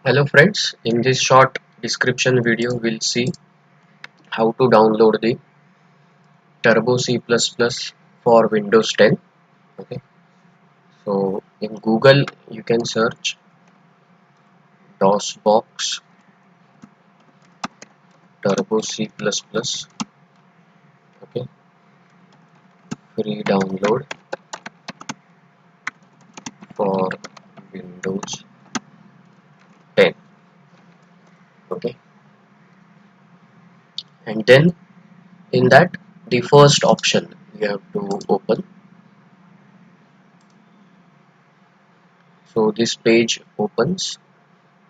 Hello friends, in this short description video we'll see how to download the Turbo C++ for Windows 10. Okay, so in Google you can search DOSBox Turbo C++. Okay, free download for Windows 10. Okay, and then in that the first option you have to open. So this page opens.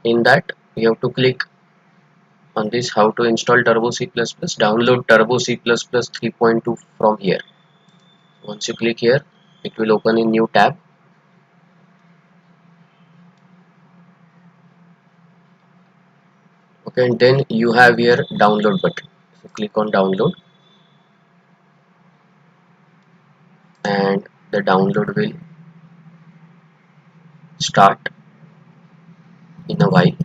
In that you have to click on this how to install Turbo C++, download Turbo C++ 3.2 from here. Once you click here, it will open a new tab. Okay, and then you have here download button. So click on download and the download will start in a while.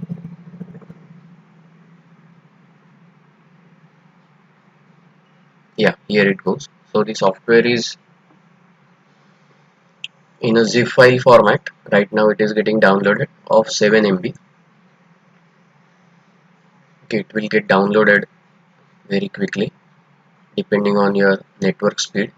Yeah, here it goes. So the software is in a zip file format. Right now it is getting downloaded of 7 MB. Okay, it will get downloaded very quickly depending on your network speed.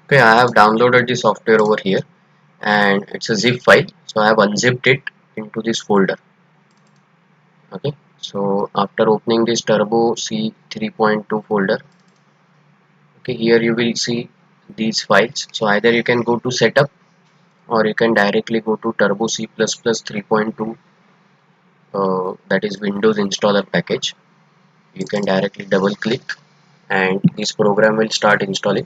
Okay, I have downloaded the software over here and it's a zip file, so I have unzipped it into this folder. Okay, so after opening this Turbo C 3.2 folder, okay, here you will see these files. So either you can go to setup or you can directly go to Turbo C++ 3.2, that is Windows installer package. You can directly double click and this program will start installing.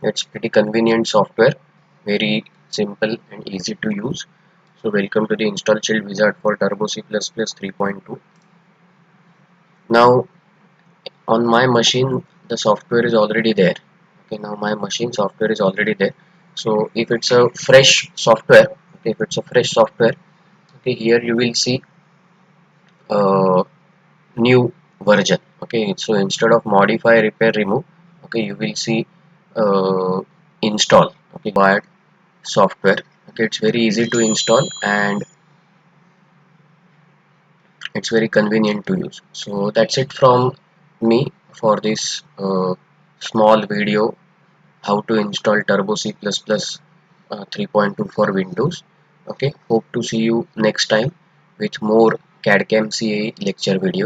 It's pretty convenient software, very simple and easy to use. So welcome to the install shield wizard for Turbo C++ 3.2. Now on my machine the software is already there. Okay, now my machine software is already there. So if it's a fresh software, okay, if it's a fresh software, okay, here you will see new version. Okay, so instead of modify, repair, remove, okay, you will see install. Okay, required software. Okay, it's very easy to install and it's very convenient to use. So that's it from me for this small video how to install Turbo C++ 3.2 for Windows. Okay, hope to see you next time with more CAD CAM CA lecture videos.